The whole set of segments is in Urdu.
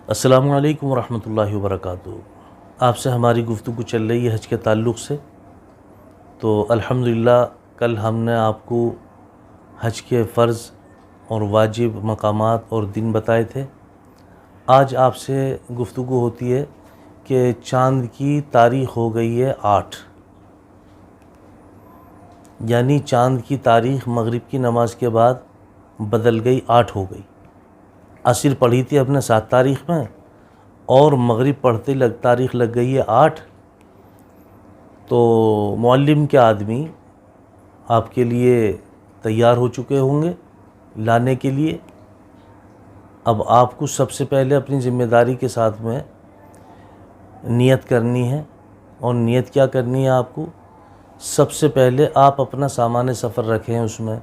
السلام علیکم ورحمۃ اللہ وبرکاتہ۔ آپ سے ہماری گفتگو چل رہی ہے حج کے تعلق سے۔ تو الحمدللہ کل ہم نے آپ کو حج کے فرض اور واجب مقامات اور دن بتائے تھے۔ آج آپ سے گفتگو ہوتی ہے کہ چاند کی تاریخ ہو گئی ہے 8، یعنی چاند کی تاریخ مغرب کی نماز کے بعد بدل گئی، 8 ہو گئی۔ عصر پڑھی تھی اپنے 7 تاریخ میں اور مغرب پڑھتے تاریخ لگ گئی ہے 8۔ تو معلم کے آدمی آپ کے لیے تیار ہو چکے ہوں گے لانے کے لیے۔ اب آپ کو سب سے پہلے اپنی ذمہ داری کے ساتھ میں نیت کرنی ہے، اور نیت کیا کرنی ہے آپ کو؟ سب سے پہلے آپ اپنا سامان سفر رکھیں اس میں،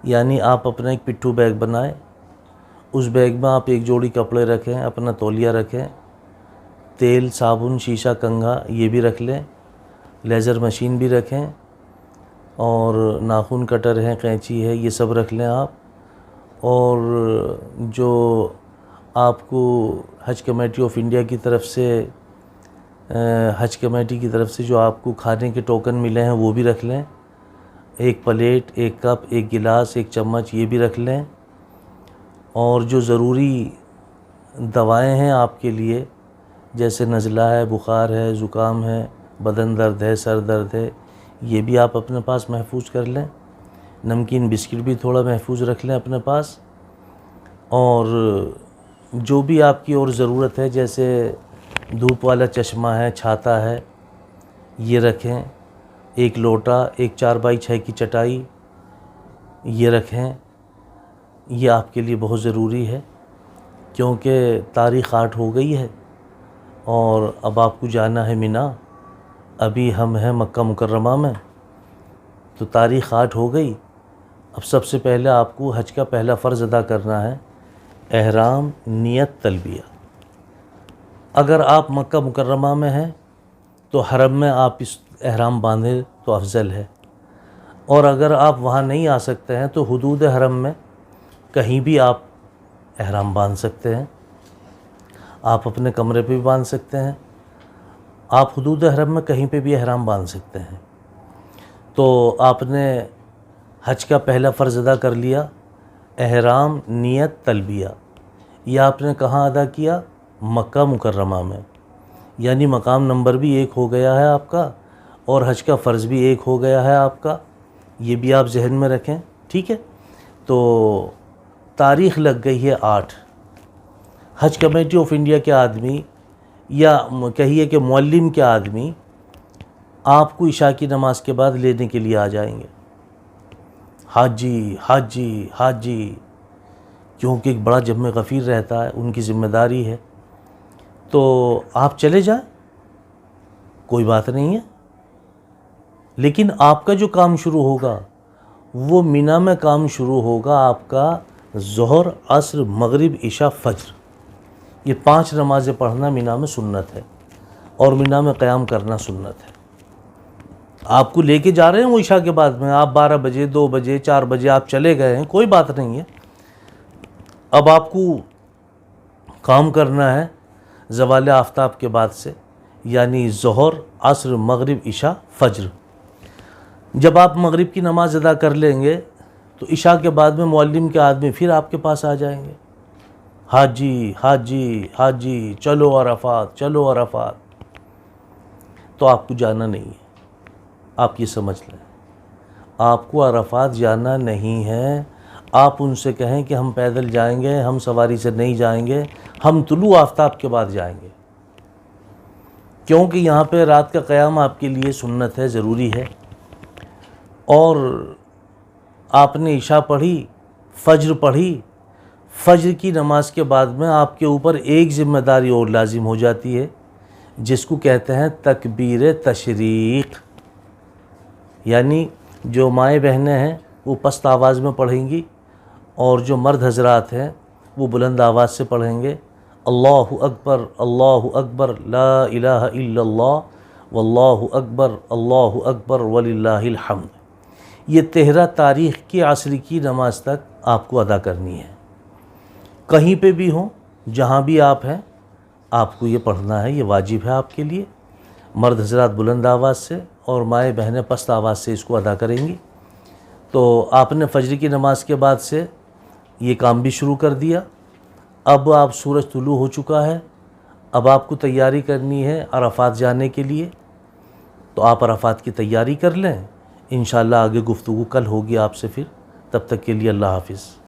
یعنی آپ اپنا ایک پٹھو بیگ بنائیں، اس بیگ میں آپ ایک جوڑی کپڑے رکھیں، اپنا تولیہ رکھیں، تیل، صابن، شیشہ، کنگھا یہ بھی رکھ لیں، لیزر مشین بھی رکھیں، اور ناخن کٹر ہے، قینچی ہے، یہ سب رکھ لیں آپ۔ اور جو آپ کو حج کمیٹی آف انڈیا کی طرف سے حج کمیٹی کی طرف سے جو آپ کو کھانے کے ٹوکن ملے ہیں وہ بھی رکھ لیں، ایک پلیٹ، ایک کپ، ایک گلاس، ایک چمچ یہ بھی رکھ لیں۔ اور جو ضروری دوائیں ہیں آپ کے لیے، جیسے نزلہ ہے، بخار ہے، زکام ہے، بدن درد ہے، سر درد ہے، یہ بھی آپ اپنے پاس محفوظ کر لیں۔ نمکین بسکٹ بھی تھوڑا محفوظ رکھ لیں اپنے پاس۔ اور جو بھی آپ کی اور ضرورت ہے، جیسے دھوپ والا چشمہ ہے، چھاتا ہے، یہ رکھیں۔ ایک لوٹا، ایک 4x6 کی چٹائی یہ رکھیں۔ یہ آپ کے لیے بہت ضروری ہے، کیونکہ تاریخ 8 ہو گئی ہے اور اب آپ کو جانا ہے مینا۔ ابھی ہم ہیں مکہ مکرمہ میں، تو تاریخ 8 ہو گئی۔ اب سب سے پہلے آپ کو حج کا پہلا فرض ادا کرنا ہے، احرام، نیت، تلبیہ۔ اگر آپ مکہ مکرمہ میں ہیں تو حرم میں آپ اس احرام باندھیں تو افضل ہے، اور اگر آپ وہاں نہیں آ سکتے ہیں تو حدود حرم میں کہیں بھی آپ احرام باندھ سکتے ہیں۔ آپ اپنے کمرے پہ بھی باندھ سکتے ہیں، آپ حدود حرم میں کہیں پہ بھی احرام باندھ سکتے ہیں۔ تو آپ نے حج کا پہلا فرض ادا کر لیا، احرام، نیت، تلبیہ۔ یہ آپ نے کہاں ادا کیا؟ مکہ مکرمہ میں، یعنی مقام نمبر بھی 1 ہو گیا ہے آپ کا، اور حج کا فرض بھی 1 ہو گیا ہے آپ کا۔ یہ بھی آپ ذہن میں رکھیں، ٹھیک ہے؟ تو تاریخ لگ گئی ہے 8۔ حج کمیٹی آف انڈیا کے آدمی، یا کہیے کہ معلم کے آدمی، آپ کو عشاء کی نماز کے بعد لینے کے لیے آ جائیں گے۔ حاجی حاجی حاجی، کیونکہ ایک بڑا جمع غفیر رہتا ہے، ان کی ذمہ داری ہے۔ تو آپ چلے جائیں، کوئی بات نہیں ہے، لیکن آپ کا جو کام شروع ہوگا وہ مینا میں کام شروع ہوگا آپ کا ظہر، عصر، مغرب، عشاء، فجر۔ یہ 5 نمازیں پڑھنا مینا میں سنت ہے، اور مینا میں قیام کرنا سنت ہے۔ آپ کو لے کے جا رہے ہیں وہ عشاء کے بعد میں، آپ 12 بجے، 2 بجے، 4 بجے آپ چلے گئے ہیں، کوئی بات نہیں ہے۔ اب آپ کو کام کرنا ہے زوال آفتاب کے بعد سے، یعنی ظہر، عصر، مغرب، عشاء، فجر۔ جب آپ مغرب کی نماز ادا کر لیں گے تو عشاء کے بعد میں معلم کے آدمی پھر آپ کے پاس آ جائیں گے، حاجی حاجی حاجی، چلو عرفات، چلو عرفات۔ تو آپ کو جانا نہیں ہے، آپ یہ سمجھ لیں، آپ کو عرفات جانا نہیں ہے۔ آپ ان سے کہیں کہ ہم پیدل جائیں گے، ہم سواری سے نہیں جائیں گے، ہم طلوع آفتاب کے بعد جائیں گے، کیونکہ یہاں پہ رات کا قیام آپ کے لیے سنت ہے، ضروری ہے۔ اور آپ نے عشاء پڑھی، فجر پڑھی، فجر کی نماز کے بعد میں آپ کے اوپر ایک ذمہ داری اور لازم ہو جاتی ہے، جس کو کہتے ہیں تکبیر تشریق۔ یعنی جو مائیں بہنیں ہیں وہ پست آواز میں پڑھیں گی، اور جو مرد حضرات ہیں وہ بلند آواز سے پڑھیں گے، اللہ اکبر، اللہ اکبر، لا الہ الا اللہ، واللہ اکبر، اللہ اکبر، وللہ الحمد۔ یہ 13 تاریخ کی عصر کی نماز تک آپ کو ادا کرنی ہے، کہیں پہ بھی ہوں، جہاں بھی آپ ہیں آپ کو یہ پڑھنا ہے، یہ واجب ہے آپ کے لیے۔ مرد حضرات بلند آواز سے اور مائیں بہنیں پست آواز سے اس کو ادا کریں گی۔ تو آپ نے فجر کی نماز کے بعد سے یہ کام بھی شروع کر دیا۔ اب آپ سورج طلوع ہو چکا ہے، اب آپ کو تیاری کرنی ہے عرفات جانے کے لیے، تو آپ عرفات کی تیاری کر لیں۔ انشاءاللہ آگے گفتگو کل ہوگی آپ سے پھر، تب تک کے لیے اللہ حافظ۔